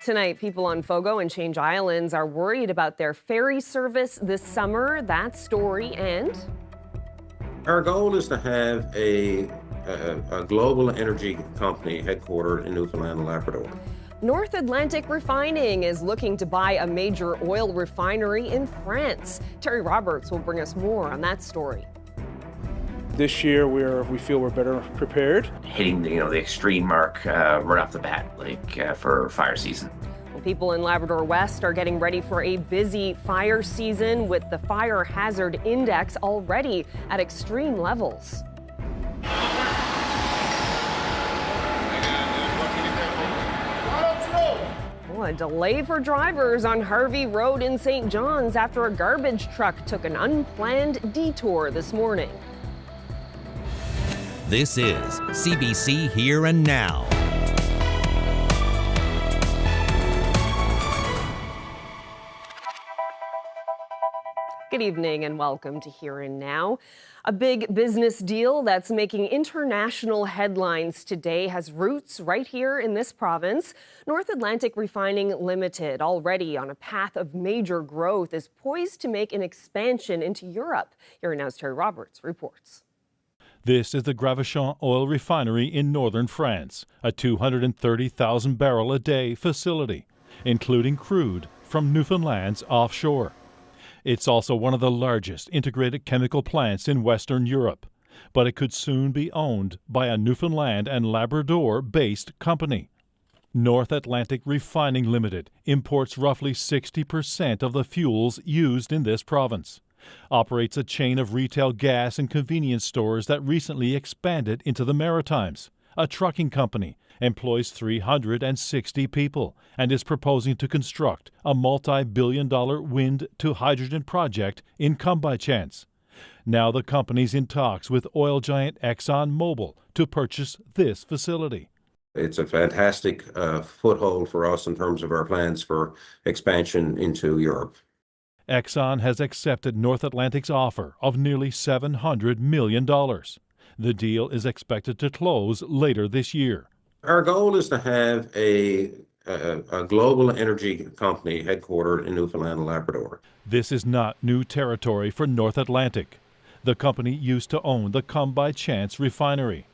Tonight, people on Fogo and Change Islands are worried about their ferry service this summer. That story and Our goal is to have a global energy company headquartered in Newfoundland and Labrador. North Atlantic Refining is looking to buy a major oil refinery in France. Terry Roberts will bring us more on that story. This year, we feel we're better prepared. Hitting the extreme mark right off the bat, for fire season. Well, people in Labrador West are getting ready for a busy fire season with the fire hazard index already at extreme levels. A delay for drivers on Harvey Road in St. John's after a garbage truck took an unplanned detour this morning. This is CBC Here and Now. Good evening and welcome to Here and Now. A big business deal that's making international headlines today has roots right here in this province. North Atlantic Refining Limited, already on a path of major growth, is poised to make an expansion into Europe. Here and Now's Terry Roberts reports. This is the Gravachan oil refinery in northern France, a 230,000 barrel a day facility, including crude from Newfoundland's offshore. It's also one of the largest integrated chemical plants in Western Europe, but it could soon be owned by a Newfoundland and Labrador-based company. North Atlantic Refining Limited imports roughly 60% of the fuels used in this province, operates a chain of retail gas and convenience stores that recently expanded into the Maritimes, a trucking company, employs 360 people, and is proposing to construct a multi-billion-dollar wind-to-hydrogen project in Chance. Now the company's in talks with oil giant ExxonMobil to purchase this facility. It's a fantastic foothold for us in terms of our plans for expansion into Europe. Exxon has accepted North Atlantic's offer of nearly $700 million. The deal is expected to close later this year. Our goal is to have a global energy company headquartered in Newfoundland and Labrador. This is not new territory for North Atlantic. The company used to own the Chance refinery.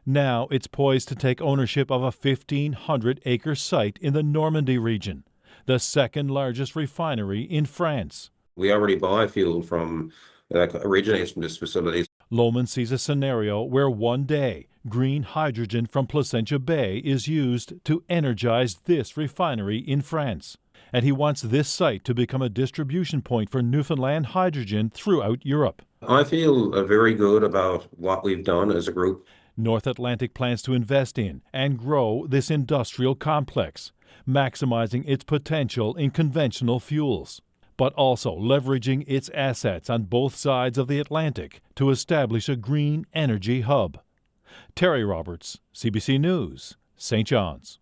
Now it's poised to take ownership of a 1,500-acre site in the Normandy region, the second largest refinery in France. We already buy fuel from originates from this facility. Lohman sees a scenario where one day green hydrogen from Placentia Bay is used to energize this refinery in France. And he wants this site to become a distribution point for Newfoundland hydrogen throughout Europe. I feel very good about what we've done as a group. North Atlantic plans to invest in and grow this industrial complex, maximizing its potential in conventional fuels, but also leveraging its assets on both sides of the Atlantic to establish a green energy hub. Terry Roberts, CBC News, St. John's.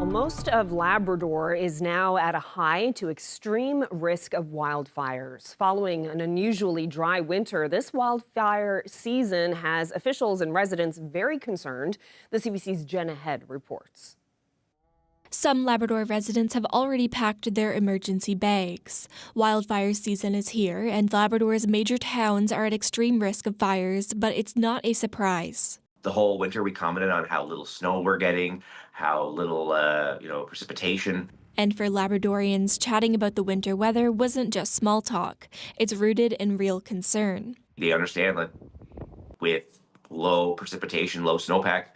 Most of Labrador is now at a high to extreme risk of wildfires. Following an unusually dry winter, this wildfire season has officials and residents very concerned. The CBC's Jenna Head reports. Some Labrador residents have already packed their emergency bags. Wildfire season is here, and Labrador's major towns are at extreme risk of fires, but it's not a surprise. The whole winter we commented on how little snow we're getting, how little precipitation. And for Labradorians, chatting about the winter weather wasn't just small talk. It's rooted in real concern. They understand that with low precipitation, low snowpack,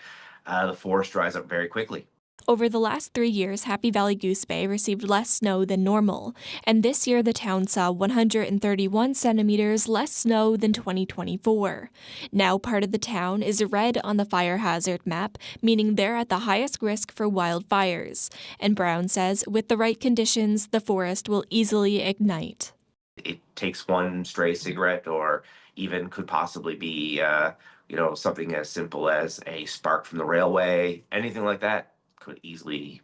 the forest dries up very quickly. Over the last 3 years, Happy Valley Goose Bay received less snow than normal, and this year the town saw 131 centimeters less snow than 2024. Now part of the town is red on the fire hazard map, meaning they're at the highest risk for wildfires. And Brown says with the right conditions, the forest will easily ignite. It takes one stray cigarette, or even could possibly be, something as simple as a spark from the railway, anything like that could easily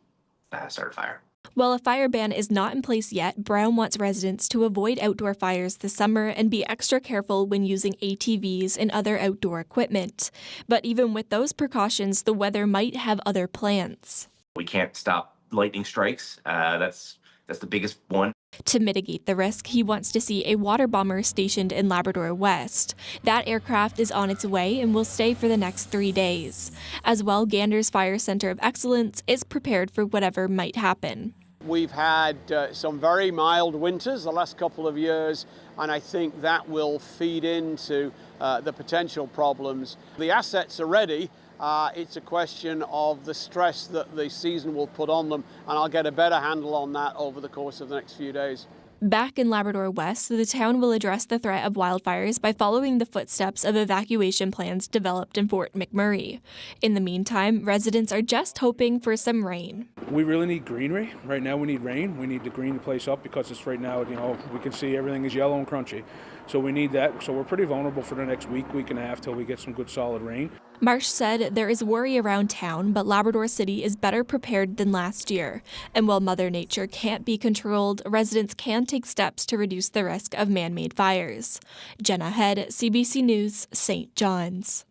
start a fire. While a fire ban is not in place yet, Brown wants residents to avoid outdoor fires this summer and be extra careful when using ATVs and other outdoor equipment. But even with those precautions, the weather might have other plans. We can't stop lightning strikes. That's the biggest one. To mitigate the risk, he wants to see a water bomber stationed in Labrador West. That aircraft is on its way and will stay for the next 3 days. As well, Gander's Fire Center of Excellence is prepared for whatever might happen. We've had some very mild winters the last couple of years, and I think that will feed into the potential problems. The assets are ready. It's a question of the stress that the season will put on them, and I'll get a better handle on that over the course of the next few days. Back in Labrador West, the town will address the threat of wildfires by following the footsteps of evacuation plans developed in Fort McMurray. In the meantime, residents are just hoping for some rain. We really need greenery. Right now we need rain. We need to green the place up because it's right now, we can see everything is yellow and crunchy. So we need that. So we're pretty vulnerable for the next week and a half till we get some good solid rain. Marsh said there is worry around town, but Labrador City is better prepared than last year. And while Mother Nature can't be controlled, residents can take steps to reduce the risk of man-made fires. Jenna Head, CBC News, St. John's.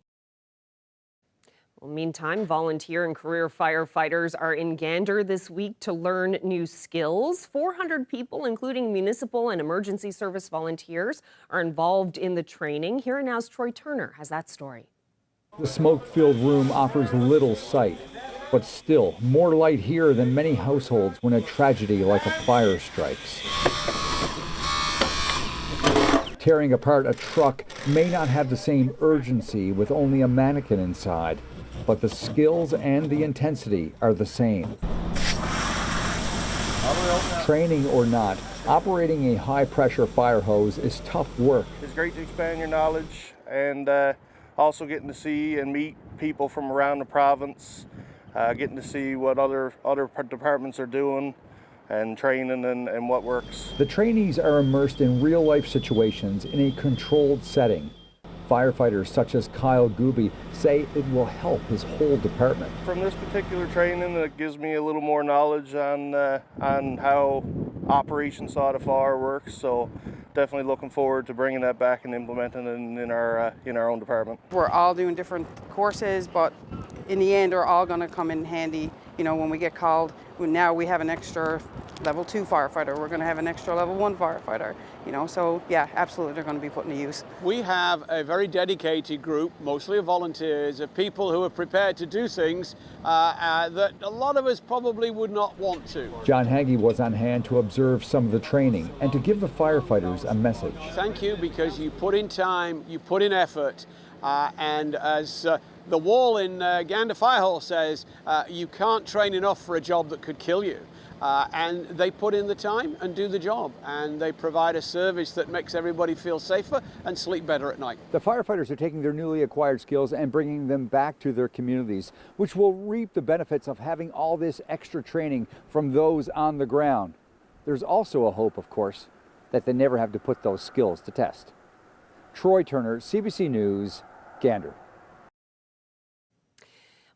Well, meantime, volunteer and career firefighters are in Gander this week to learn new skills. 400 people, including municipal and emergency service volunteers, are involved in the training. Here and Now's Troy Turner has that story. The smoke-filled room offers little sight, but still more light here than many households when a tragedy like a fire strikes. Tearing apart a truck may not have the same urgency with only a mannequin inside, but the skills and the intensity are the same. Training or not, operating a high-pressure fire hose is tough work. It's great to expand your knowledge and also getting to see and meet people from around the province, getting to see what other departments are doing and training and what works. The trainees are immersed in real-life situations in a controlled setting. Firefighters such as Kyle Gooby say it will help his whole department. From this particular training, it gives me a little more knowledge on how Operation Sod of Fire works, so definitely looking forward to bringing that back and implementing it in our own department. We're all doing different courses, but in the end, they're all going to come in handy. When we get called. Now we have an extra level 2 firefighter. We're going to have an extra level 1 firefighter. So yeah, absolutely, they're going to be put into use. We have a very dedicated group, mostly of volunteers, of people who are prepared to do things that a lot of us probably would not want to. John Hagee was on hand to observe some of the training and to give the firefighters a message. Thank you, because you put in time, you put in effort, and as the wall in Gander Fire Hall says, you can't train enough for a job that could kill you. And they put in the time and do the job, and they provide a service that makes everybody feel safer and sleep better at night. The firefighters are taking their newly acquired skills and bringing them back to their communities, which will reap the benefits of having all this extra training from those on the ground. There's also a hope, of course, that they never have to put those skills to test. Troy Turner, CBC News, Gander.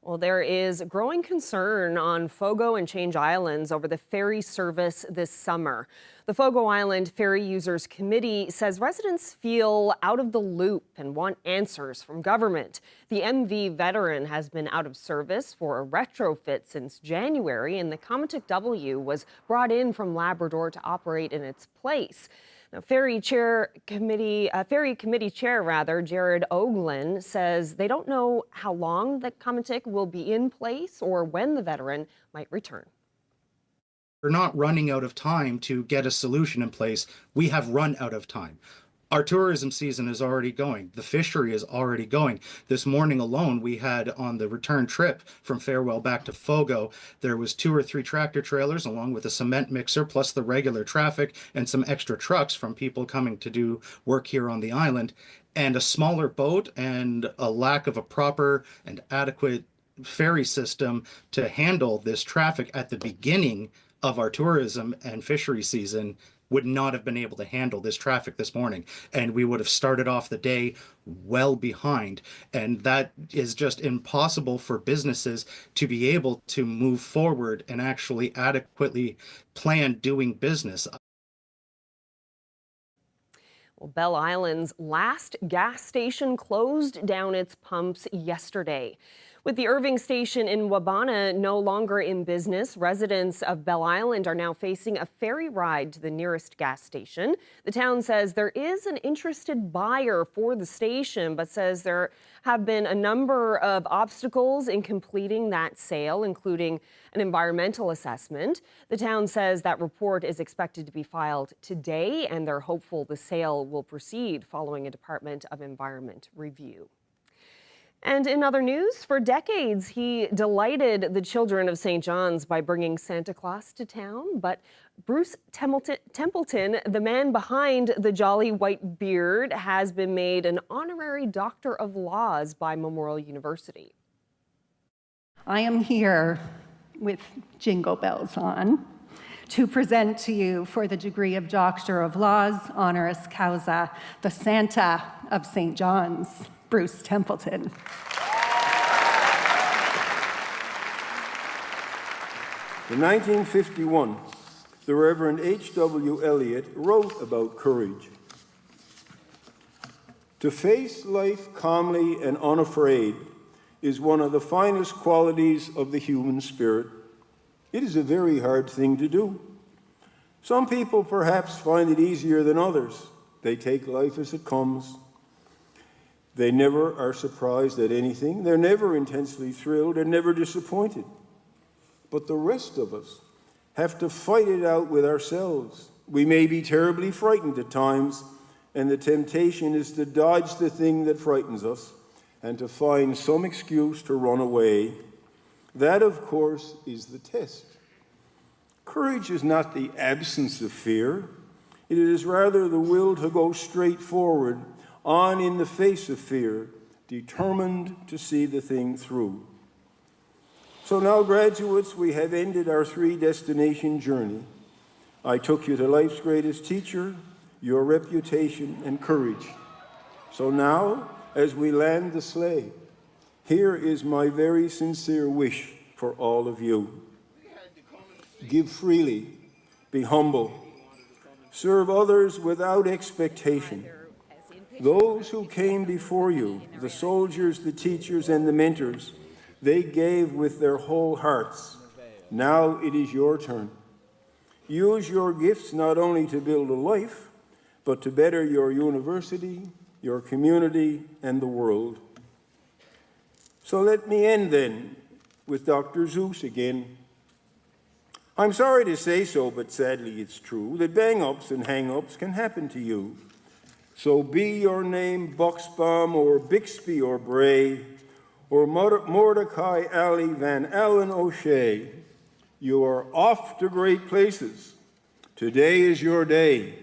Well, there is growing concern on Fogo and Change Islands over the ferry service this summer. The Fogo Island Ferry Users Committee says residents feel out of the loop and want answers from government. The MV Veteran has been out of service for a retrofit since January, and the Comitic W was brought in from Labrador to operate in its place. Now, Ferry Committee Chair Jared Oglin says they don't know how long the Comitic will be in place or when the Veteran might return. We're not running out of time to get a solution in place. We have run out of time. Our tourism season is already going. The fishery is already going. This morning alone, we had on the return trip from Farewell back to Fogo, there was 2 or 3 tractor trailers along with a cement mixer, plus the regular traffic and some extra trucks from people coming to do work here on the island, and a smaller boat and a lack of a proper and adequate ferry system to handle this traffic at the beginning of our tourism and fishery season would not have been able to handle this traffic this morning, and we would have started off the day well behind. And that is just impossible for businesses to be able to move forward and actually adequately plan doing business. Well, Bell Island's last gas station closed down its pumps yesterday. With the Irving station in Wabana no longer in business, residents of Bell Island are now facing a ferry ride to the nearest gas station. The town says there is an interested buyer for the station, but says there have been a number of obstacles in completing that sale, including an environmental assessment. The town says that report is expected to be filed today, and they're hopeful the sale will proceed following a Department of Environment review. And in other news, for decades, he delighted the children of St. John's by bringing Santa Claus to town. But Bruce Templeton, the man behind the jolly white beard, has been made an honorary Doctor of Laws by Memorial University. I am here with jingle bells on to present to you for the degree of Doctor of Laws, honoris causa, the Santa of St. John's, Bruce Templeton. In 1951, the Reverend H.W. Eliot wrote about courage. To face life calmly and unafraid is one of the finest qualities of the human spirit. It is a very hard thing to do. Some people perhaps find it easier than others. They take life as it comes. They never are surprised at anything. They're never intensely thrilled and never disappointed. But the rest of us have to fight it out with ourselves. We may be terribly frightened at times, and the temptation is to dodge the thing that frightens us and to find some excuse to run away. That, of course, is the test. Courage is not the absence of fear. It is rather the will to go straight forward, on in the face of fear, determined to see the thing through. So now, graduates, we have ended our 3-destination journey. I took you to life's greatest teacher, your reputation and courage. So now, as we land the sleigh, here is my very sincere wish for all of you. Give freely, be humble, serve others without expectation. Those who came before you, the soldiers, the teachers, and the mentors, they gave with their whole hearts. Now it is your turn. Use your gifts not only to build a life, but to better your university, your community, and the world. So let me end then with Dr. Seuss again. I'm sorry to say so, but sadly it's true, that bang-ups and hang-ups can happen to you. So be your name Buxbaum or Bixby or Bray or Mordecai Alley Van Allen O'Shea, you are off to great places. Today is your day.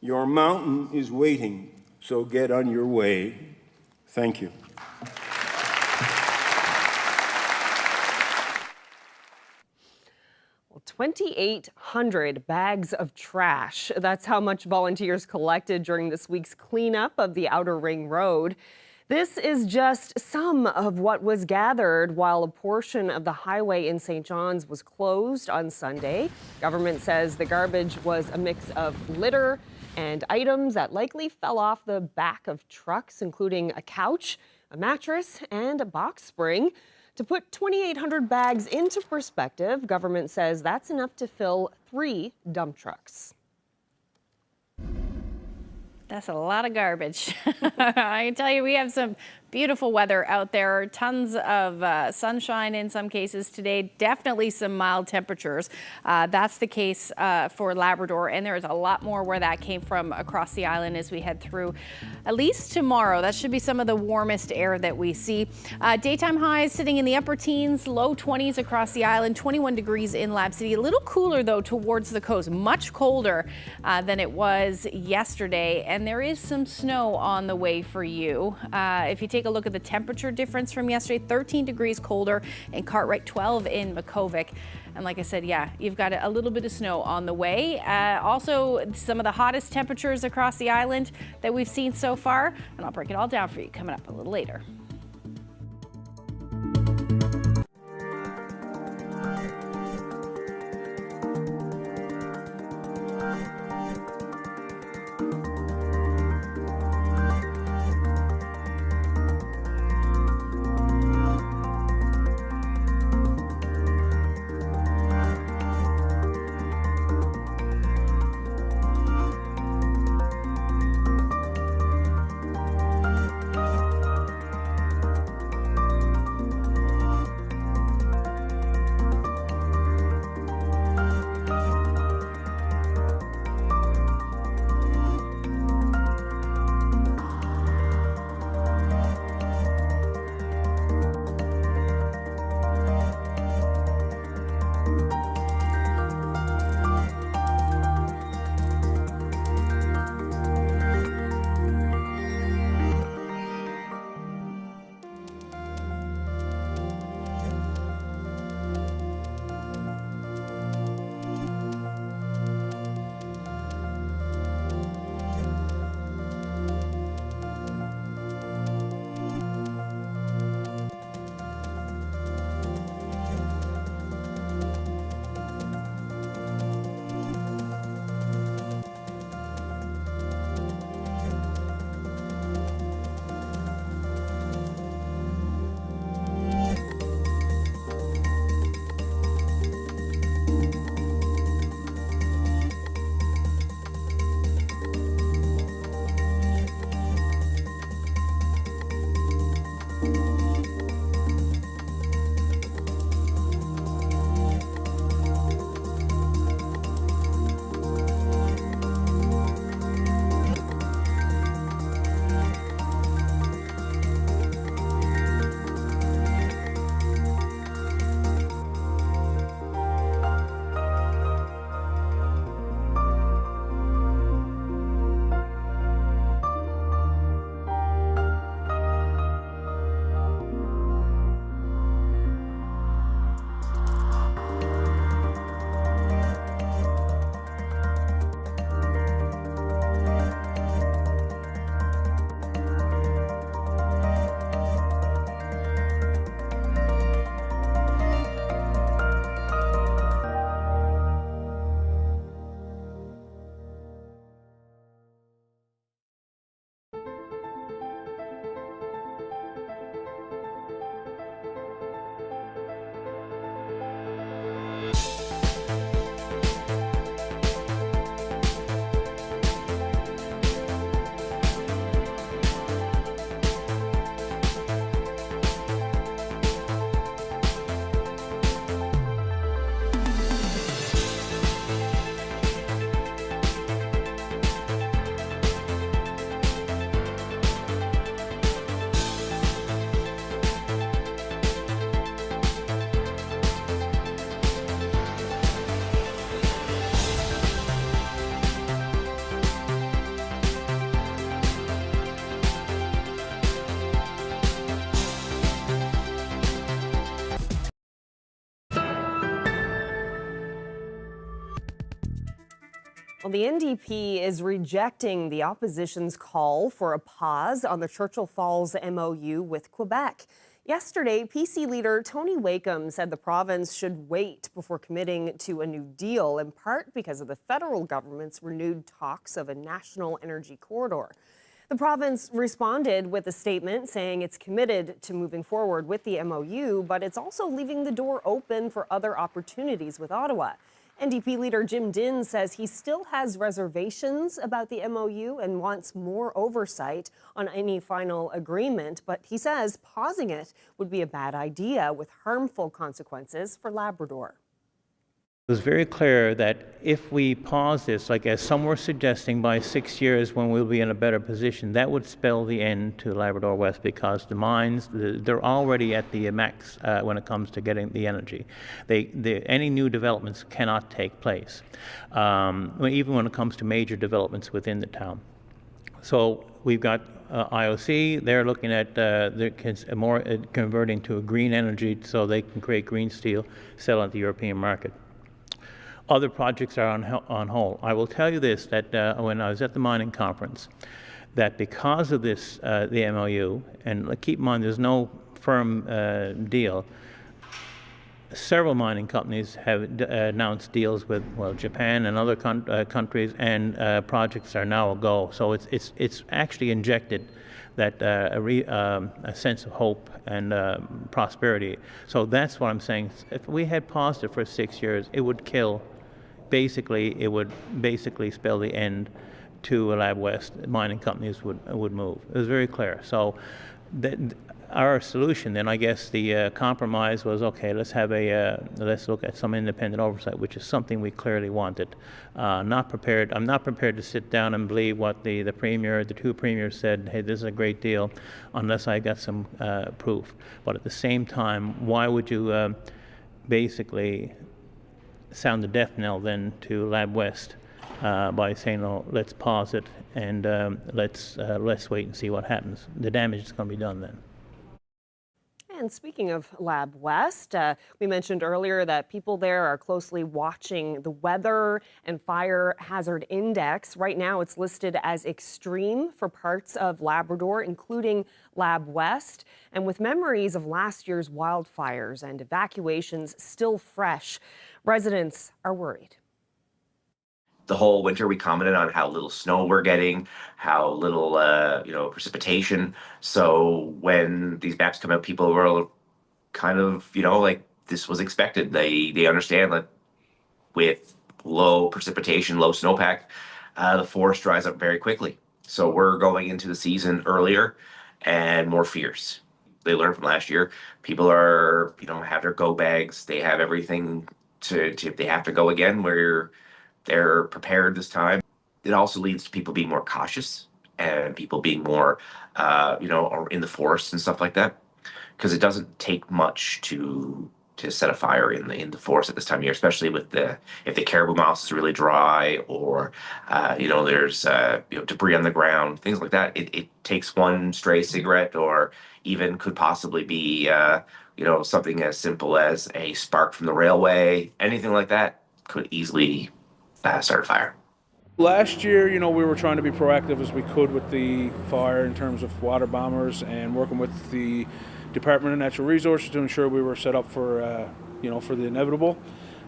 Your mountain is waiting, so get on your way. Thank you. 2,800 bags of trash. That's how much volunteers collected during this week's cleanup of the Outer Ring Road. This is just some of what was gathered while a portion of the highway in St. John's was closed on Sunday. Government says the garbage was a mix of litter and items that likely fell off the back of trucks, including a couch, a mattress, and a box spring. To put 2,800 bags into perspective, government says that's enough to fill 3 dump trucks. That's a lot of garbage. I can tell you, we have some beautiful weather out there. Tons of sunshine in some cases today. Definitely some mild temperatures. That's the case for Labrador, and there's a lot more where that came from across the island as we head through. At least tomorrow, that should be some of the warmest air that we see. Daytime highs sitting in the upper teens, low 20s across the island, 21 degrees in Lab City. A little cooler though towards the coast, much colder than it was yesterday, and there is some snow on the way for you. If you take take a look at the temperature difference from yesterday. 13 degrees colder in Cartwright, 12 in Makkovik. And like I said, yeah, you've got a little bit of snow on the way. Also, some of the hottest temperatures across the island that we've seen so far. And I'll break it all down for you coming up a little later. Well, the NDP is rejecting the opposition's call for a pause on the Churchill Falls MOU with Quebec. Yesterday, PC leader Tony Wakeham said the province should wait before committing to a new deal, in part because of the federal government's renewed talks of a national energy corridor. The province responded with a statement saying it's committed to moving forward with the MOU, but it's also leaving the door open for other opportunities with Ottawa. NDP leader Jim Dinn says he still has reservations about the MOU and wants more oversight on any final agreement, but he says pausing it would be a bad idea with harmful consequences for Labrador. It was very clear that if we pause this, like as some were suggesting, by 6 years when we'll be in a better position, that would spell the end to Labrador West, because the mines, they're already at the max when it comes to getting the energy. Any new developments cannot take place, even when it comes to major developments within the town. So we've got IOC. They're looking at converting to a green energy so they can create green steel, sell on the European market. Other projects are on hold. I will tell you this, that when I was at the mining conference, that because of this, the MOU, and keep in mind there's no firm deal, several mining companies have announced deals with, well, Japan and other countries, and projects are now a go. So it's actually injected that a sense of hope and prosperity. So that's what I'm saying. If we had paused it for 6 years, it would kill. Basically, it would basically spell the end to Lab West. Mining companies would move. It was very clear. So our solution then, I guess the compromise was, okay, let's look at some independent oversight, which is something we clearly wanted. I'm not prepared to sit down and believe what the two premiers said, hey, this is a great deal, unless I got some proof. But at the same time, why would you basically sound the death knell then to Lab West by saying, oh, let's pause it and let's wait and see what happens. The damage is going to be done then. And speaking of Lab West, we mentioned earlier that people there are closely watching the weather and fire hazard index. Right now it's listed as extreme for parts of Labrador, including Lab West. And with memories of last year's wildfires and evacuations still fresh, residents are worried. The whole winter, we commented on how little snow we're getting, how little, precipitation. So when these maps come out, people were kind of, like this was expected. They understand that with low precipitation, low snowpack, the forest dries up very quickly. So we're going into the season earlier and more fierce. They learned from last year. People are, have their go bags. They have everything to if they have to go again, where they're prepared this time. It also leads to people being more cautious and people being more, in the forest and stuff like that, because it doesn't take much to set a fire in the forest at this time of year, especially with if the caribou mouse is really dry or there's debris on the ground, things like that. It takes one stray cigarette, or even could possibly be something as simple as a spark from the railway. Anything like that could easily start a fire. Last year, we were trying to be proactive as we could with the fire in terms of water bombers and working with the Department of Natural Resources to ensure we were set up for for the inevitable.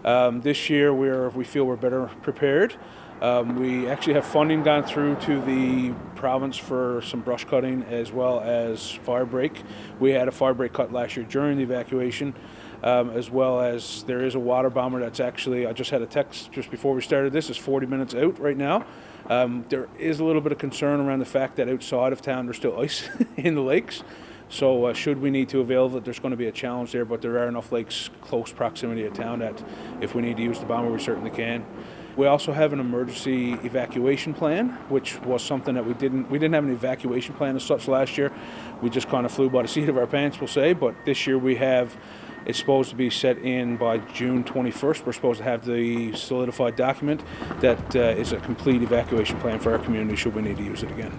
This year, we feel we're better prepared. We actually have funding gone through to the province for some brush cutting as well as fire break. We had a fire break cut last year during the evacuation. As well as there is a water bomber that's actually, I just had a text just before we started this, is 40 minutes out right now. There is a little bit of concern around the fact that outside of town there's still ice in the lakes. So should we need to avail of it, there's going to be a challenge there, but there are enough lakes close proximity of town that if we need to use the bomber, we certainly can. We also have an emergency evacuation plan, which was something that we didn't have an evacuation plan as such last year. We just kind of flew by the seat of our pants, we'll say, but this year we have. It's supposed to be set in by June 21st. We're supposed to have the solidified document that is a complete evacuation plan for our community should we need to use it again.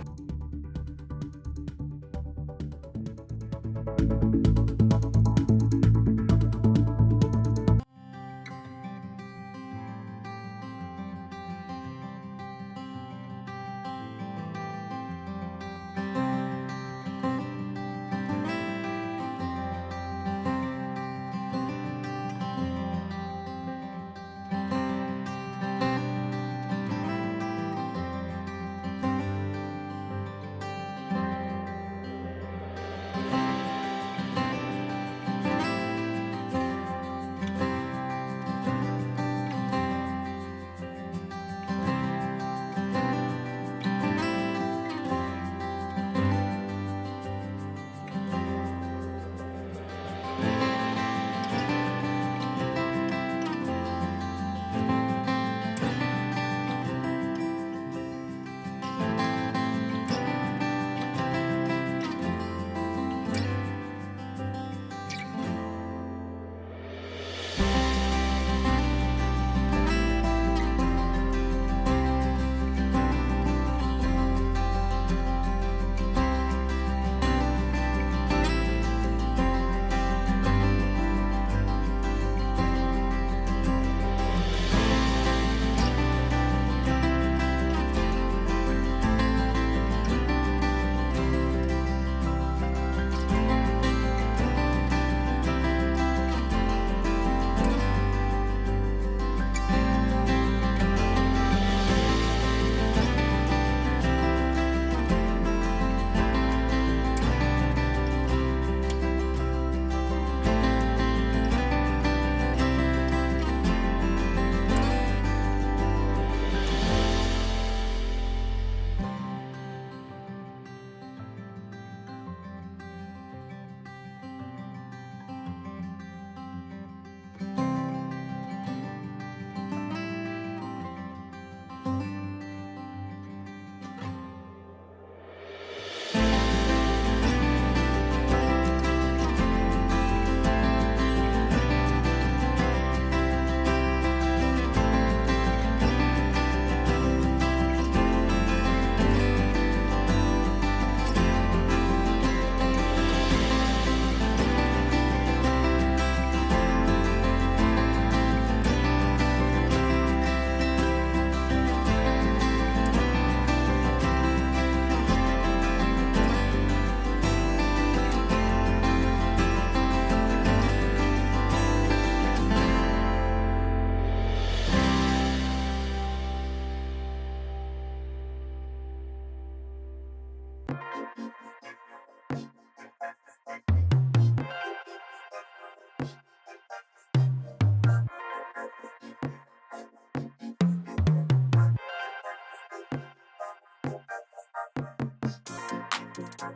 The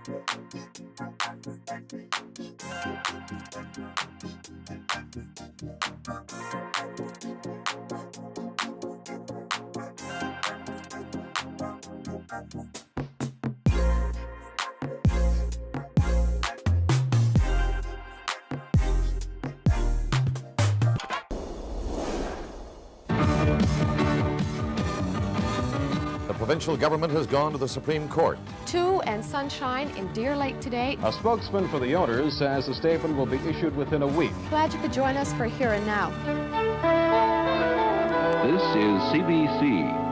provincial government has gone to the Supreme Court. 2 and sunshine in Deer Lake today. A spokesman for the owners says a statement will be issued within a week. Glad you could join us for Here and Now. This is CBC.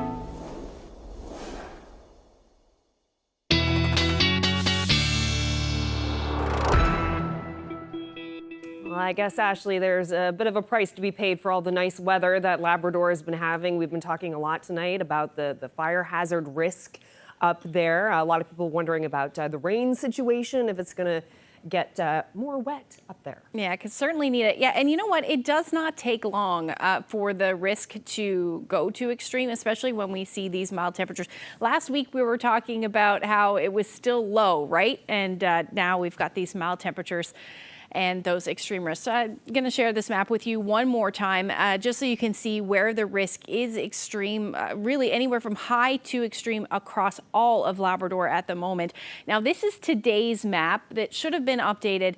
Well, I guess, Ashley, there's a bit of a price to be paid for all the nice weather that Labrador has been having. We've been talking a lot tonight about the fire hazard risk up there. A lot of people wondering about the rain situation, if it's going to get more wet up there. Yeah, because certainly need it. Yeah, and you know what? It does not take long for the risk to go to extreme, especially when we see these mild temperatures. Last week we were talking about how it was still low, right? And now we've got these mild temperatures and those extreme risks. So I'm going to share this map with you one more time, just so you can see where the risk is extreme, really anywhere from high to extreme across all of Labrador at the moment. Now, this is today's map that should have been updated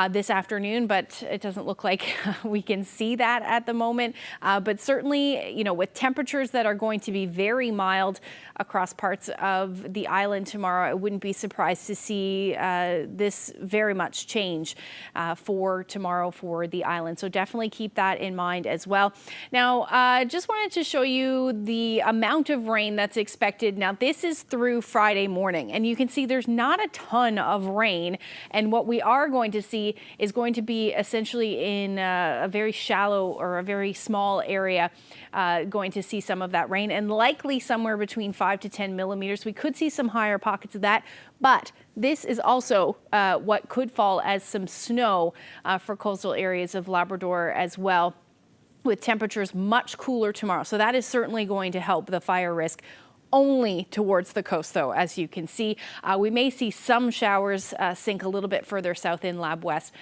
this afternoon, but it doesn't look like we can see that at the moment. But certainly, you know, with temperatures that are going to be very mild across parts of the island tomorrow, I wouldn't be surprised to see this very much change for tomorrow for the island. So definitely keep that in mind as well. Now, just wanted to show you the amount of rain that's expected. Now, this is through Friday morning, and you can see there's not a ton of rain. And what we are going to see is going to be essentially in a very shallow or a very small area, going to see some of that rain, and likely somewhere between 5 to 10 millimeters. We could see some higher pockets of that, but this is also what could fall as some snow for coastal areas of Labrador as well, with temperatures much cooler tomorrow. So that is certainly going to help the fire risk. Only towards the coast, though, as you can see. We may see some showers sink a little bit further south in Lab West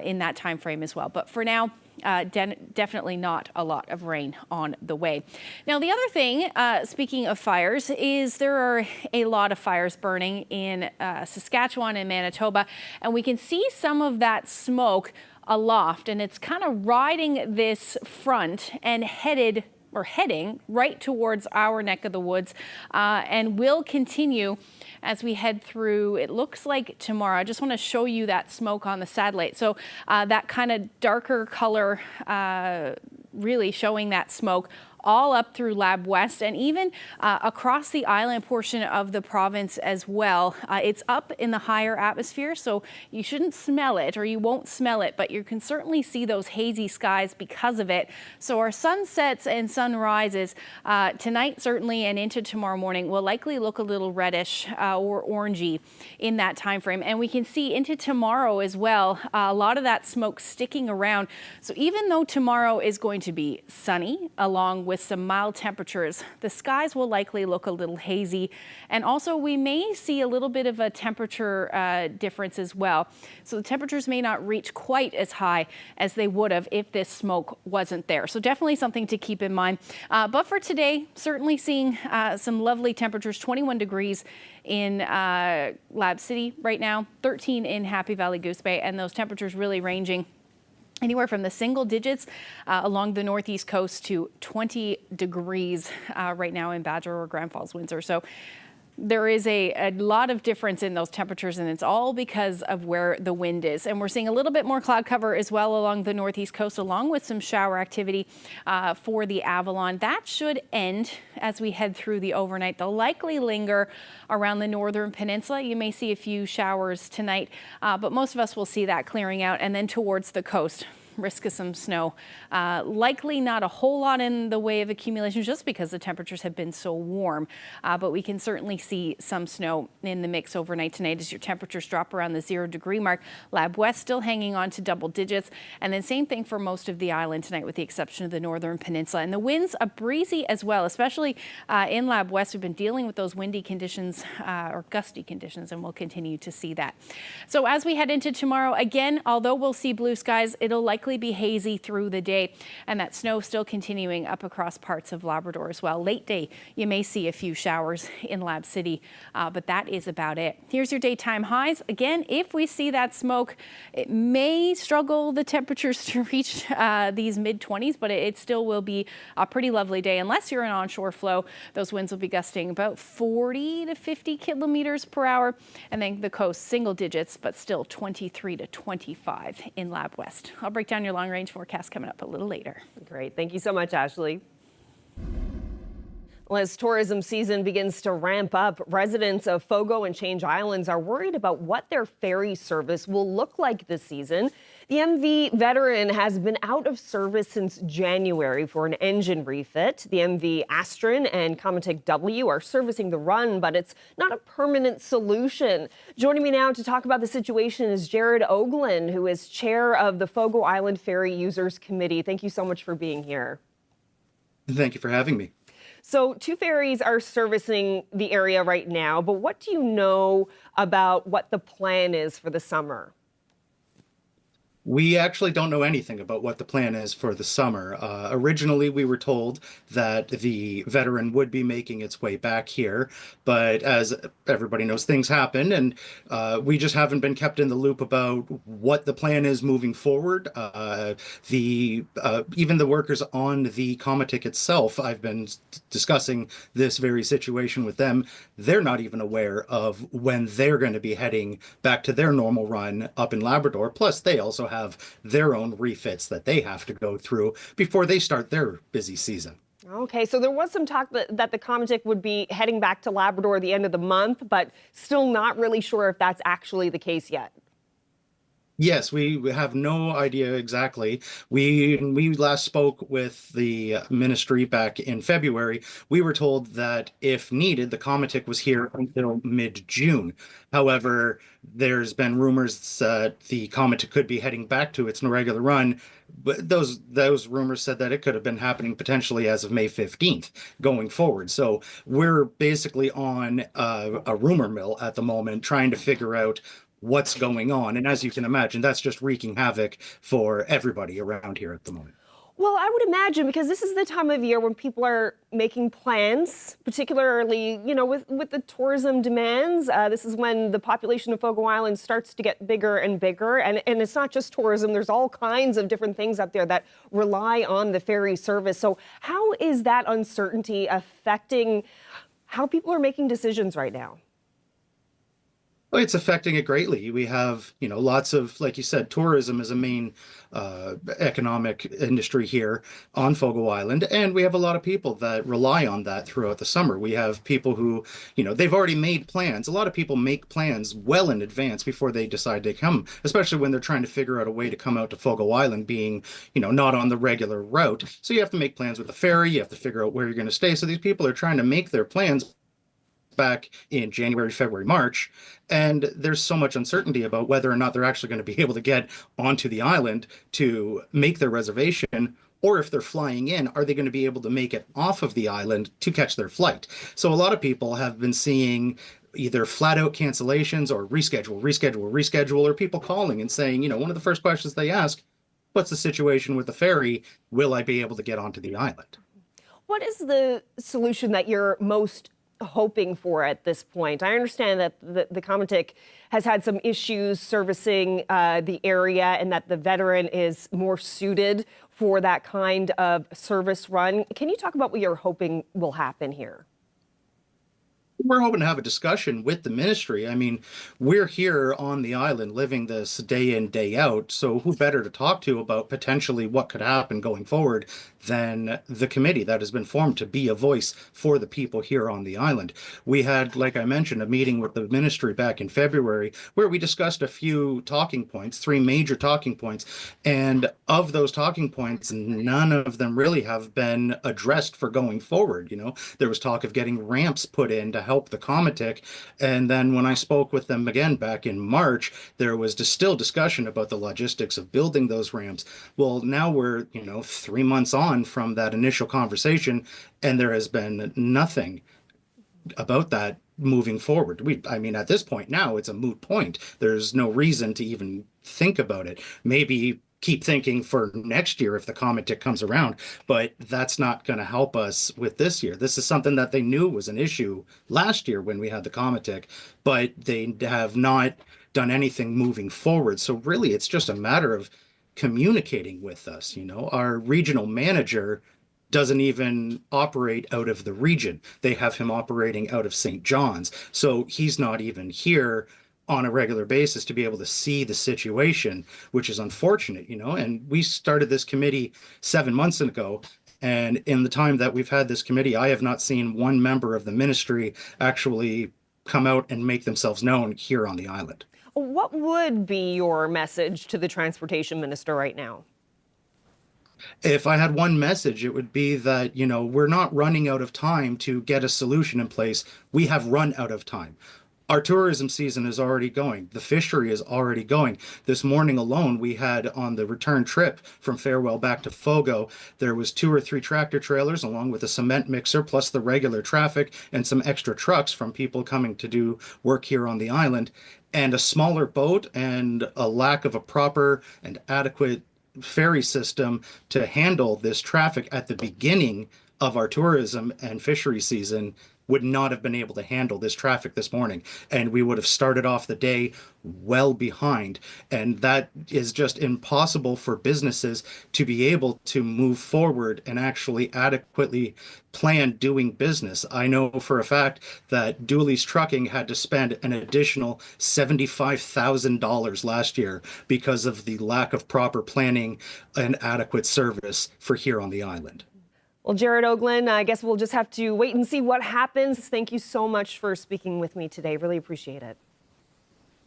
in that time frame as well. But for now, definitely not a lot of rain on the way. Now, the other thing, speaking of fires, is there are a lot of fires burning in Saskatchewan and Manitoba, and we can see some of that smoke aloft, and it's kind of riding this front and heading right towards our neck of the woods, and will continue as we head through, it looks like tomorrow. I just want to show you that smoke on the satellite. So that kind of darker color really showing that smoke all up through Lab West and even across the island portion of the province as well. It's up in the higher atmosphere, so you shouldn't smell it, or you won't smell it, but you can certainly see those hazy skies because of it. So our sunsets and sunrises tonight certainly and into tomorrow morning will likely look a little reddish or orangey in that time frame. And we can see into tomorrow as well, a lot of that smoke sticking around. So even though tomorrow is going to be sunny along with some mild temperatures, the skies will likely look a little hazy. And also we may see a little bit of a temperature difference as well. So the temperatures may not reach quite as high as they would have if this smoke wasn't there. So definitely something to keep in mind. But for today, certainly seeing some lovely temperatures, 21 degrees in Lab City right now, 13 in Happy Valley Goose Bay, and those temperatures really ranging anywhere from the single digits along the northeast coast to 20 degrees right now in Badger or Grand Falls, Windsor. So there is a lot of difference in those temperatures, and it's all because of where the wind is. And we're seeing a little bit more cloud cover as well along the northeast coast, along with some shower activity for the Avalon. That should end as we head through the overnight. They'll likely linger around the northern peninsula. You may see a few showers tonight, but most of us will see that clearing out and then towards the coast. risk of some snow. Likely not a whole lot in the way of accumulation just because the temperatures have been so warm, but we can certainly see some snow in the mix overnight tonight as your temperatures drop around the 0 degree mark. Lab West still hanging on to double digits, and then same thing for most of the island tonight with the exception of the northern peninsula. And the winds are breezy as well, especially in Lab West. We've been dealing with those windy conditions or gusty conditions, and we'll continue to see that. So as we head into tomorrow, again, although we'll see blue skies, it'll likely be hazy through the day, and that snow still continuing up across parts of Labrador as well. Late day, you may see a few showers in Lab City, but that is about it. Here's your daytime highs. Again, if we see that smoke, it may struggle the temperatures to reach these mid-20s, but it still will be a pretty lovely day. Unless you're an onshore flow, those winds will be gusting about 40 to 50 kilometers per hour, and then the coast single digits, but still 23 to 25 in Lab West. I'll break down your long-range forecast coming up a little later. Great. Thank you so much, Ashley. Well, as tourism season begins to ramp up, residents of Fogo and Change Islands are worried about what their ferry service will look like this season. The MV Veteran has been out of service since January for an engine refit. The MV Astron and Comatic W are servicing the run, but it's not a permanent solution. Joining me now to talk about the situation is Jared Oglin, who is chair of the Fogo Island Ferry Users Committee. Thank you so much for being here. Thank you for having me. So 2 ferries are servicing the area right now, but what do you know about what the plan is for the summer? We actually don't know anything about what the plan is for the summer. Originally, we were told that the Veteran would be making its way back here, but as everybody knows, things happen, and we just haven't been kept in the loop about what the plan is moving forward. Even the workers on the Comatic itself, I've been discussing this very situation with them. They're not even aware of when they're going to be heading back to their normal run up in Labrador. Plus, they also have their own refits that they have to go through before they start their busy season. Okay, so there was some talk that the Comatic would be heading back to Labrador at the end of the month, but still not really sure if that's actually the case yet. Yes, we have no idea exactly. When we last spoke with the ministry back in February, we were told that if needed, the Comatic was here until mid-June. However, there's been rumors that the Comatic could be heading back to its regular run, but those rumors said that it could have been happening potentially as of May 15th going forward. So we're basically on a rumor mill at the moment, trying to figure out what's going on. And as you can imagine, that's just wreaking havoc for everybody around here at the moment. Well, I would imagine, because this is the time of year when people are making plans, particularly, with the tourism demands. This is when the population of Fogo Island starts to get bigger and bigger. And it's not just tourism. There's all kinds of different things up there that rely on the ferry service. So how is that uncertainty affecting how people are making decisions right now? Well, it's affecting it greatly. We have, lots of, like you said, tourism is a main economic industry here on Fogo Island, and we have a lot of people that rely on that throughout the summer. We have people who, they've already made plans. A lot of people make plans well in advance before they decide to come, especially when they're trying to figure out a way to come out to Fogo Island, being, not on the regular route. So you have to make plans with the ferry. You have to figure out where you're going to stay. So these people are trying to make their plans back in January, February, March, and there's so much uncertainty about whether or not they're actually going to be able to get onto the island to make their reservation, or if they're flying in, are they going to be able to make it off of the island to catch their flight? So a lot of people have been seeing either flat out cancellations or reschedule, or people calling and saying, one of the first questions they ask, what's the situation with the ferry? Will I be able to get onto the island? What is the solution that you're most hoping for at this point? I understand that the Comatic has had some issues servicing the area, and that the Veteran is more suited for that kind of service run. Can you talk about what you're hoping will happen here? We're hoping to have a discussion with the ministry. I mean, we're here on the island living this day in, day out. So who better to talk to about potentially what could happen going forward than the committee that has been formed to be a voice for the people here on the island. We had, like I mentioned, a meeting with the ministry back in February where we discussed a few talking points, 3 major talking points. And of those talking points, none of them really have been addressed for going forward. You know, there was talk of getting ramps put in to help the Cometic. And then when I spoke with them again back in March, there was still discussion about the logistics of building those ramps. Well, now we're, 3 months on from that initial conversation, and there has been nothing about that moving forward. At this point now, it's a moot point. There's no reason to even think about it. Maybe keep thinking for next year if the Cometic comes around, but that's not going to help us with this year. This is something that they knew was an issue last year when we had the Cometic, but they have not done anything moving forward. So really, it's just a matter of communicating with us. Our regional manager doesn't even operate out of the region. They have him operating out of St. John's. So he's not even here on a regular basis to be able to see the situation, which is unfortunate, and we started this committee 7 months ago. And in the time that we've had this committee, I have not seen one member of the ministry actually come out and make themselves known here on the island. What would be your message to the transportation minister right now? If I had one message, it would be that, we're not running out of time to get a solution in place. We have run out of time. Our tourism season is already going. The fishery is already going. This morning alone, we had on the return trip from Farewell back to Fogo, there was 2 or 3 tractor trailers along with a cement mixer, plus the regular traffic and some extra trucks from people coming to do work here on the island, and a smaller boat and a lack of a proper and adequate ferry system to handle this traffic at the beginning of our tourism and fishery season would not have been able to handle this traffic this morning. And we would have started off the day well behind. And that is just impossible for businesses to be able to move forward and actually adequately plan doing business. I know for a fact that Dooley's Trucking had to spend an additional $75,000 last year because of the lack of proper planning and adequate service for here on the island. Well, Jared Oglin, I guess we'll just have to wait and see what happens. Thank you so much for speaking with me today. Really appreciate it.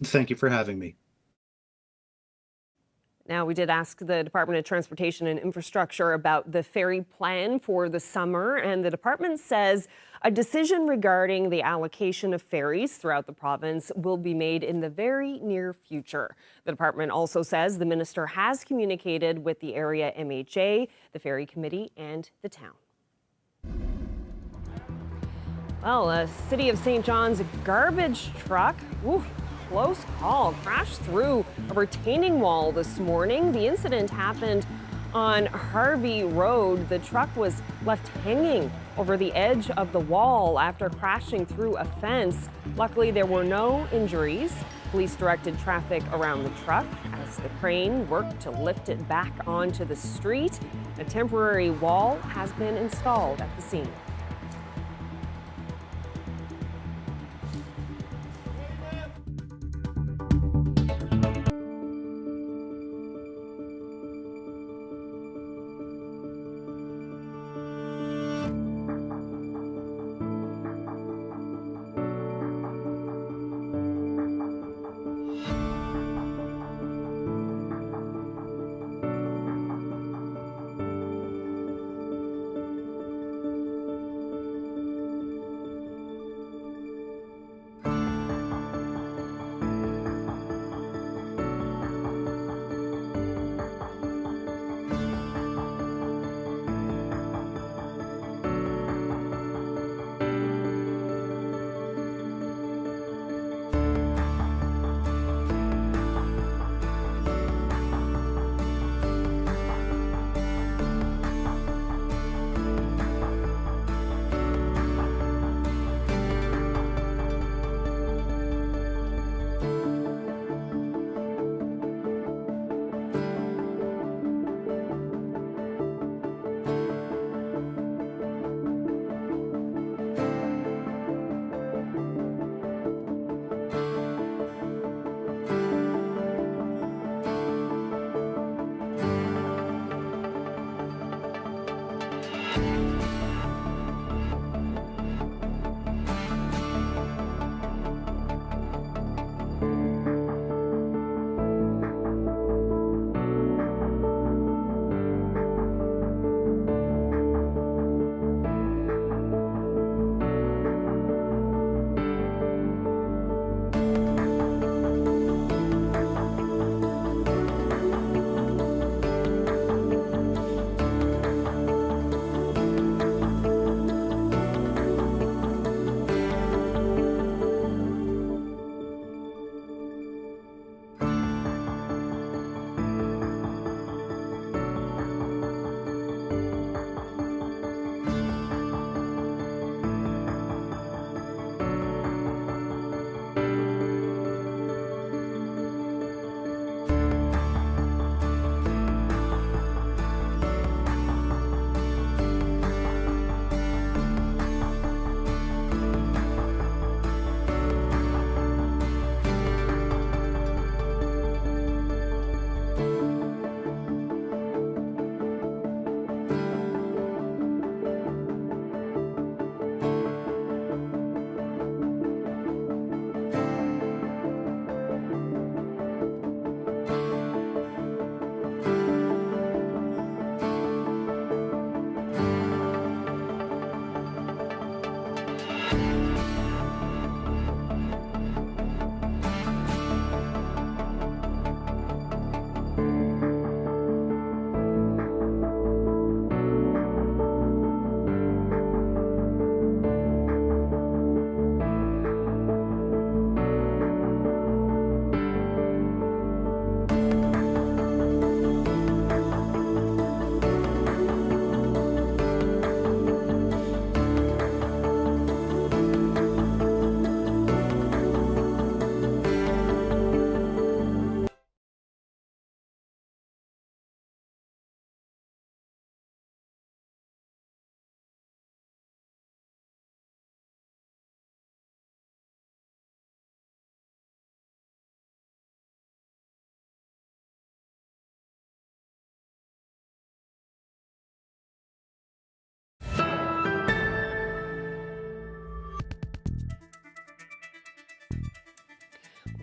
Thank you for having me. Now, we did ask the Department of Transportation and Infrastructure about the ferry plan for the summer, and the department says a decision regarding the allocation of ferries throughout the province will be made in the very near future. The department also says the minister has communicated with the area MHA, the ferry committee, and the town. Well, a City of St. John's garbage truck, close call, crashed through a retaining wall this morning. The incident happened on Harvey Road. The truck was left hanging over the edge of the wall after crashing through a fence. Luckily, there were no injuries. Police directed traffic around the truck as the crane worked to lift it back onto the street. A temporary wall has been installed at the scene.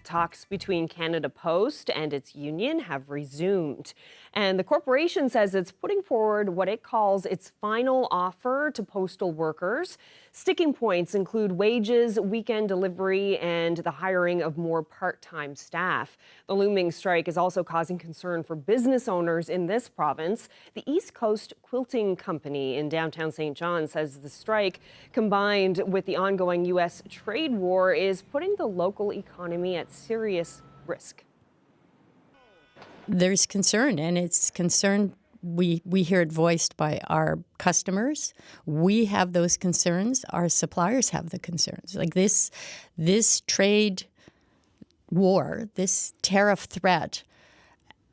Talks between Canada Post and its union have resumed. And the corporation says it's putting forward what it calls its final offer to postal workers. Sticking points include wages, weekend delivery, and the hiring of more part-time staff. The looming strike is also causing concern for business owners in this province. The East Coast Quilting Company in downtown St. John says the strike, combined with the ongoing U.S. trade war, is putting the local economy at serious risk. There's concern, and it's concern. We hear it voiced by our customers. We have those concerns. Our suppliers have the concerns. Like this trade war, this tariff threat,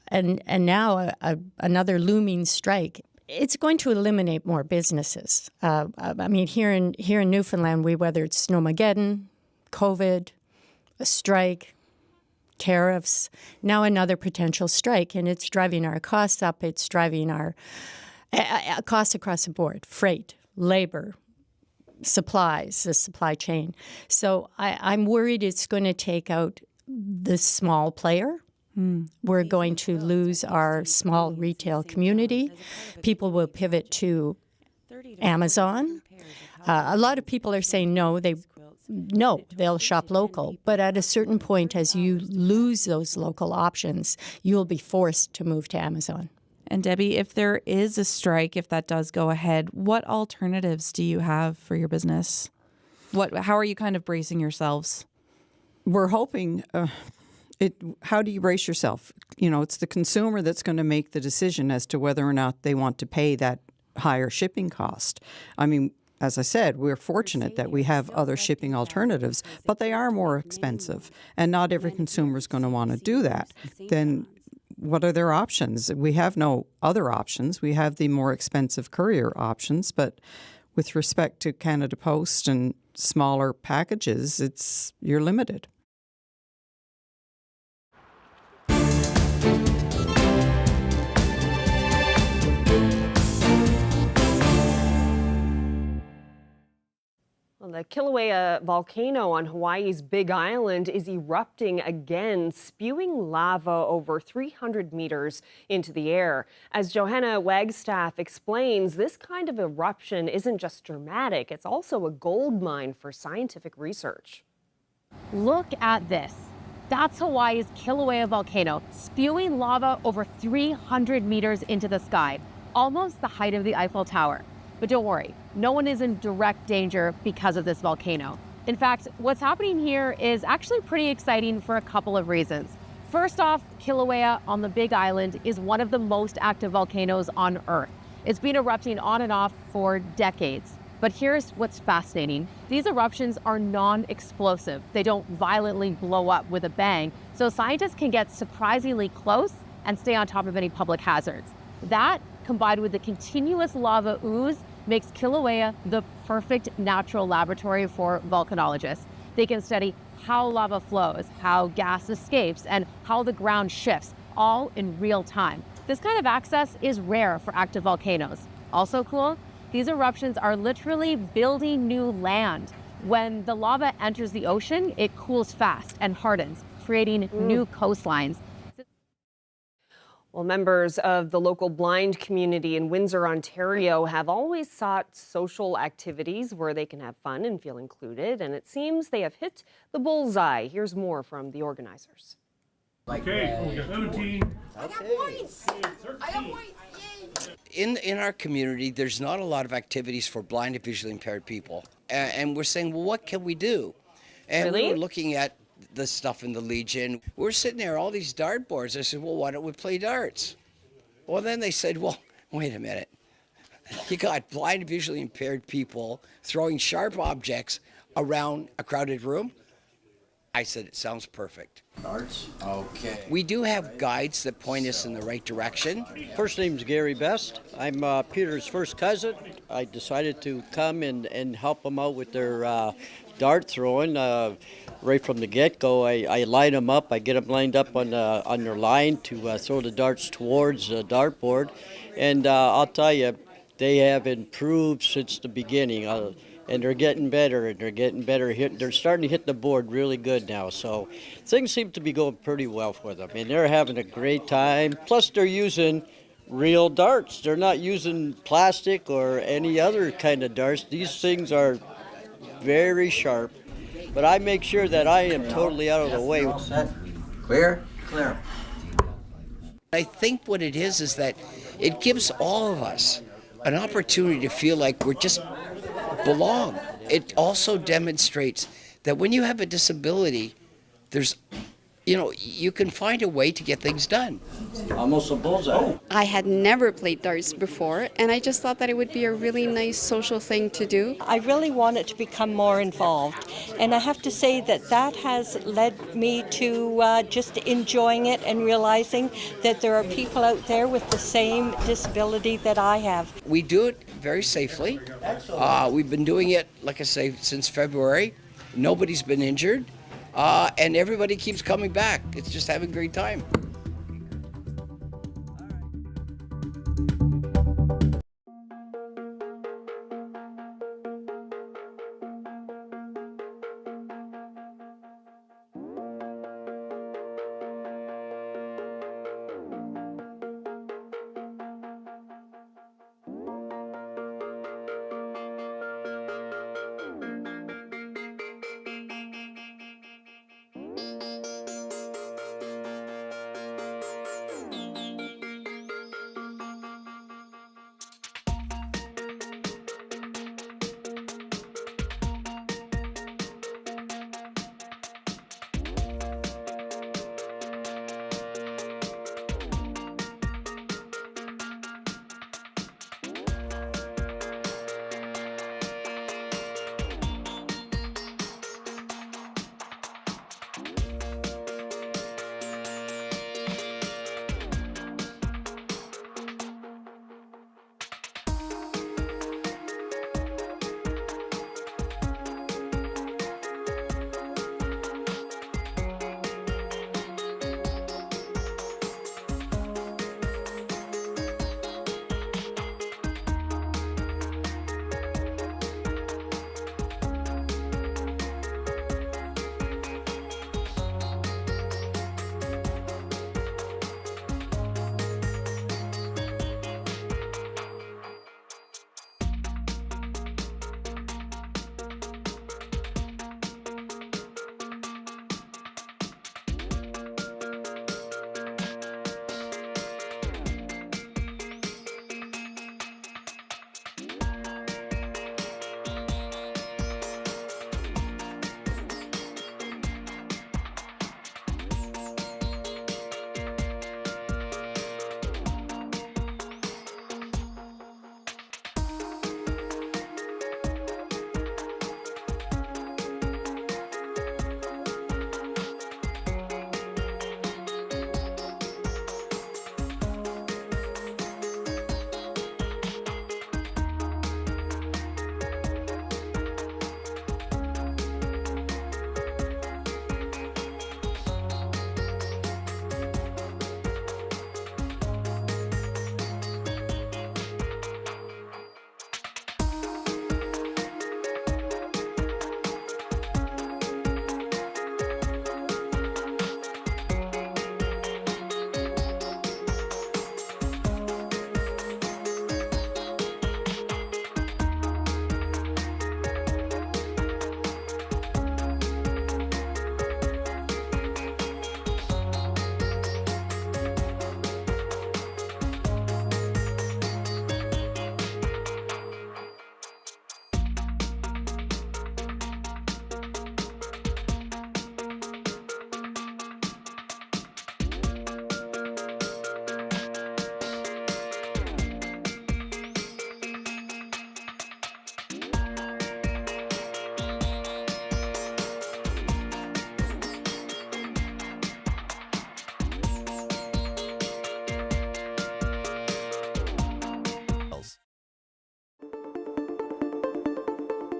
and now another looming strike. It's going to eliminate more businesses. I mean, here in Newfoundland, whether it's Snowmageddon, COVID, a strike, tariffs, now another potential strike, and it's driving our costs up. It's driving our costs across the board, freight, labor, supplies, the supply chain. So I'm worried it's going to take out the small player. We're going to lose our small retail community. People will pivot to Amazon. A lot of people are saying no, they'll shop local. But at a certain point, as you lose those local options, you'll be forced to move to Amazon. And Debbie, if there is a strike, if that does go ahead, what alternatives do you have for your business? How are you kind of bracing yourselves? We're hoping... how do you brace yourself? You know, it's the consumer that's going to make the decision as to whether or not they want to pay that higher shipping cost. I mean, as I said, we're fortunate that we have other shipping alternatives, but they are more expensive, and not every consumer is going to want to do that. Then what are their options? We have no other options. We have the more expensive courier options, but with respect to Canada Post and smaller packages, you're limited. Well, the Kilauea volcano on Hawaii's Big Island is erupting again, spewing lava over 300 meters into the air. As Johanna Wagstaff explains, this kind of eruption isn't just dramatic, it's also a gold mine for scientific research. Look at this. That's Hawaii's Kilauea volcano, spewing lava over 300 meters into the sky, almost the height of the Eiffel Tower. But don't worry, no one is in direct danger because of this volcano. In fact, what's happening here is actually pretty exciting for a couple of reasons. First off, Kilauea on the Big Island is one of the most active volcanoes on Earth. It's been erupting on and off for decades. But here's what's fascinating. These eruptions are non-explosive. They don't violently blow up with a bang, so scientists can get surprisingly close and stay on top of any public hazards. That, combined with the continuous lava ooze, makes Kilauea the perfect natural laboratory for volcanologists. They can study how lava flows, how gas escapes, and how the ground shifts, all in real time. This kind of access is rare for active volcanoes. Also cool, these eruptions are literally building new land. When the lava enters the ocean, it cools fast and hardens, creating new coastlines. Well, members of the local blind community in Windsor, Ontario have always sought social activities where they can have fun and feel included, and it seems they have hit the bullseye. Here's more from the organizers. Okay, 17. I got points. I got points. In our community, there's not a lot of activities for blind and visually impaired people. And we're saying, well, what can we do? And we were looking at the stuff in the Legion. We're sitting there, all these dart boards. I said, well, why don't we play darts? Well, then they said, well, wait a minute. You got blind and visually impaired people throwing sharp objects around a crowded room? I said, it sounds perfect. Darts? Okay. We do have guides that point us in the right direction. First name's Gary Best. I'm Peter's first cousin. I decided to come and help them out with their dart throwing. Right from the get-go, I line them up. I get them lined up on their line to throw the darts towards the dartboard. And I'll tell you, they have improved since the beginning. and they're getting better, and they're getting better. They're starting to hit the board really good now, so things seem to be going pretty well for them, and they're having a great time. Plus, they're using real darts. They're not using plastic or any other kind of darts. These things are very sharp, but I make sure that I am totally out of the way. All set. Clear? Clear. I think what it is that it gives all of us an opportunity to feel like we're just belong. It also demonstrates that when you have a disability, there's, you can find a way to get things done. Almost a bullseye. I had never played darts before, and I just thought that it would be a really nice social thing to do. I really wanted to become more involved, and I have to say that has led me to just enjoying it and realizing that there are people out there with the same disability that I have. We do it very safely. We've been doing it, like I say, since February. Nobody's been injured. And everybody keeps coming back. It's just having a great time.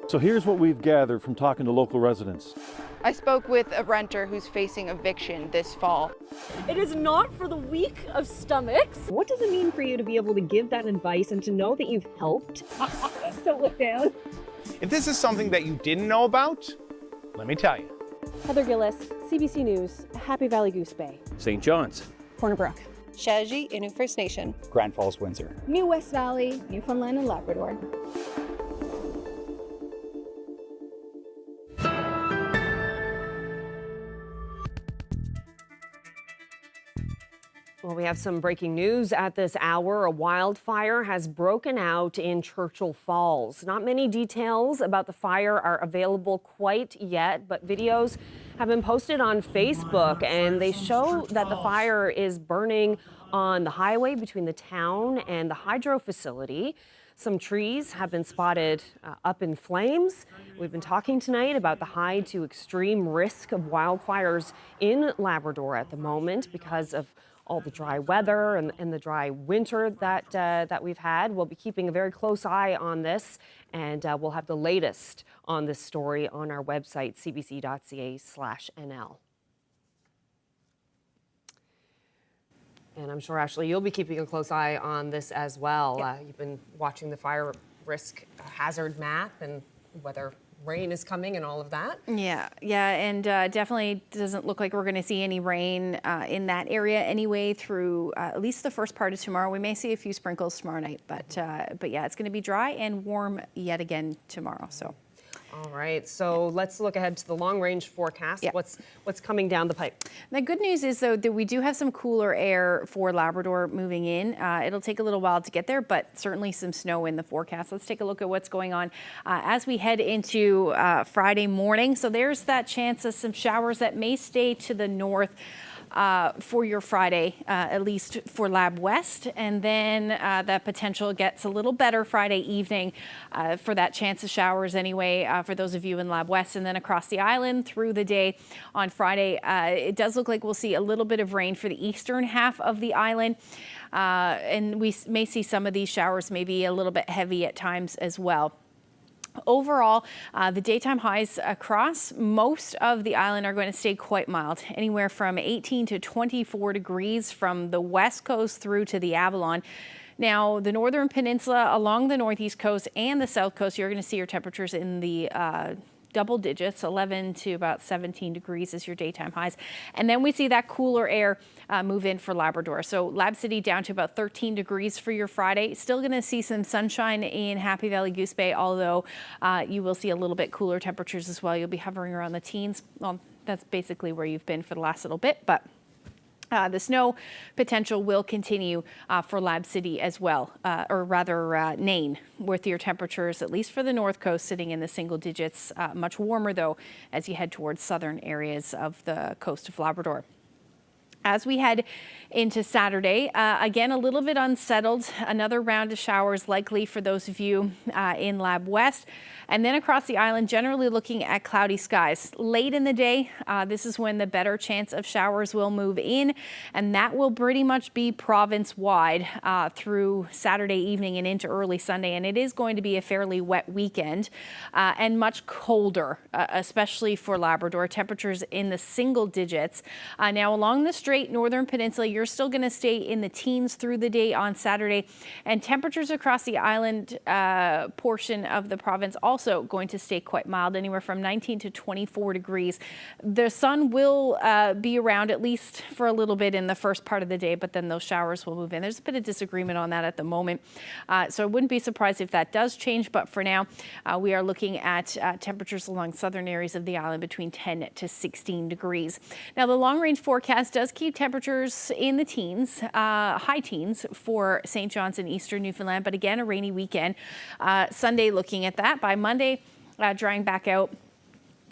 So here's what we've gathered from talking to local residents. I spoke with a renter who's facing eviction this fall. It is not for the weak of stomachs. What does it mean for you to be able to give that advice and to know that you've helped? Don't look down. If this is something that you didn't know about, let me tell you. Heather Gillis, CBC News, Happy Valley Goose Bay. St. John's. Corner Brook. Shaji, Inuk First Nation. Grand Falls, Windsor. New West Valley, Newfoundland and Labrador. Well, we have some breaking news at this hour. A wildfire has broken out in Churchill Falls. Not many details about the fire are available quite yet, but videos have been posted on Facebook, and they show that the fire is burning on the highway between the town and the hydro facility. Some trees have been spotted up in flames. We've been talking tonight about the high to extreme risk of wildfires in Labrador at the moment because of all the dry weather and the dry winter that we've had. We'll be keeping a very close eye on this, and we'll have the latest on this story on our website, cbc.ca/NL. And I'm sure, Ashley, you'll be keeping a close eye on this as well. You've been watching the fire risk hazard map and whether rain is coming and all of that. Yeah, and definitely doesn't look like we're going to see any rain in that area anyway through at least the first part of tomorrow. We may see a few sprinkles tomorrow night, but yeah, it's going to be dry and warm yet again tomorrow. So. All right, so let's look ahead to the long-range forecast. What's coming down the pipe? The good news is, though, that we do have some cooler air for Labrador moving in. It'll take a little while to get there, but certainly some snow in the forecast. Let's take a look at what's going on as we head into Friday morning. So there's that chance of some showers that may stay to the north for your Friday, at least for Lab West, and then that potential gets a little better Friday evening for that chance of showers anyway for those of you in Lab West, and then across the island through the day on Friday. It does look like we'll see a little bit of rain for the eastern half of the island, and we may see some of these showers maybe a little bit heavy at times as well. Overall, the daytime highs across most of the island are going to stay quite mild, anywhere from 18 to 24 degrees from the west coast through to the Avalon. Now, the northern peninsula along the northeast coast and the south coast, you're going to see your temperatures in the double digits, 11 to about 17 degrees is your daytime highs. And then we see that cooler air move in for Labrador. So Lab City down to about 13 degrees for your Friday. Still going to see some sunshine in Happy Valley Goose Bay, although you will see a little bit cooler temperatures as well. You'll be hovering around the teens. Well, that's basically where you've been for the last little bit, but the snow potential will continue for Lab City as well, or rather Nain, with your temperatures, at least for the north coast, sitting in the single digits. Much warmer, though, as you head towards southern areas of the coast of Labrador. As we head into Saturday, again, a little bit unsettled. Another round of showers likely for those of you in Lab West. And then across the island, generally looking at cloudy skies. Late in the day, this is when the better chance of showers will move in, and that will pretty much be province-wide through Saturday evening and into early Sunday. And it is going to be a fairly wet weekend and much colder, especially for Labrador. Temperatures in the single digits. Now, along the straight northern peninsula, you're still going to stay in the teens through the day on Saturday, and temperatures across the island portion of the province also going to stay quite mild, anywhere from 19 to 24 degrees. The sun will be around at least for a little bit in the first part of the day, but then those showers will move in. There's a bit of disagreement on that at the moment, so I wouldn't be surprised if that does change, but for now we are looking at temperatures along southern areas of the island between 10 to 16 degrees. Now, the long-range forecast does keep temperatures in the teens, high teens for St. John's and eastern Newfoundland, but again, a rainy weekend. Sunday, looking at that. By Monday, drying back out.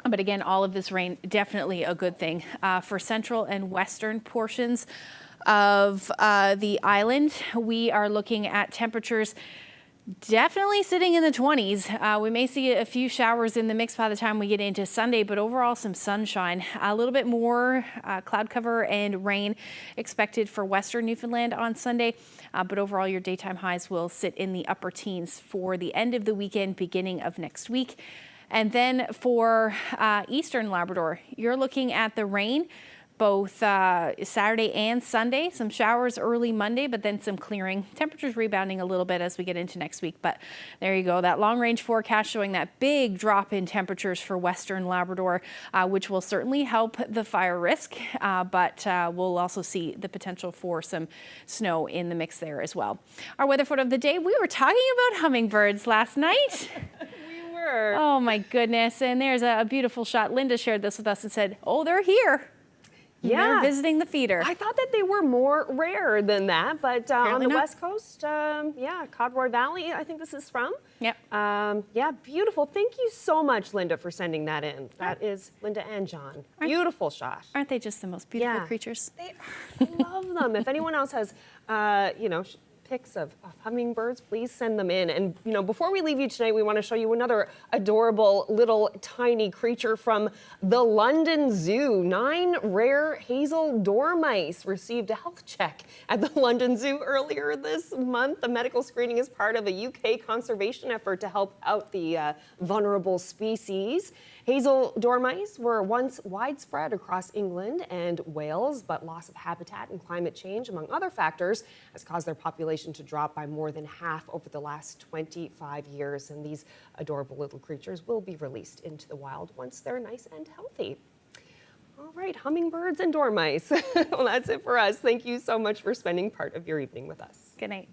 But again, all of this rain, definitely a good thing for central and western portions of the island. We are looking at temperatures definitely sitting in the 20s. We may see a few showers in the mix by the time we get into Sunday, but overall some sunshine. A little bit more cloud cover and rain expected for western Newfoundland on Sunday, but overall your daytime highs will sit in the upper teens for the end of the weekend, beginning of next week. And then for eastern Labrador, you're looking at the rain both Saturday and Sunday. Some showers early Monday, but then some clearing. Temperatures rebounding a little bit as we get into next week. But there you go. That long range forecast showing that big drop in temperatures for Western Labrador, which will certainly help the fire risk. But we'll also see the potential for some snow in the mix there as well. Our weather photo of the day, we were talking about hummingbirds last night. We were. Oh my goodness. And there's a beautiful shot. Linda shared this with us and said, oh, they're here. Yeah. They're visiting the feeder. I thought that they were more rare than that, but on the West Coast, Codroy Valley, I think this is from. Yep. Yeah, beautiful. Thank you so much, Linda, for sending that in. That is Linda and John. Beautiful shot. Aren't they just the most beautiful creatures? I love them. If anyone else has, pics of hummingbirds, please send them in. And before we leave you tonight, we want to show you another adorable little tiny creature from the London Zoo. 9 rare hazel dormice received a health check at the London Zoo earlier this month. The medical screening is part of a UK conservation effort to help out the vulnerable species. Hazel dormice were once widespread across England and Wales, but loss of habitat and climate change, among other factors, has caused their population to drop by more than half over the last 25 years. And these adorable little creatures will be released into the wild once they're nice and healthy. All right, hummingbirds and dormice. Well, that's it for us. Thank you so much for spending part of your evening with us. Good night.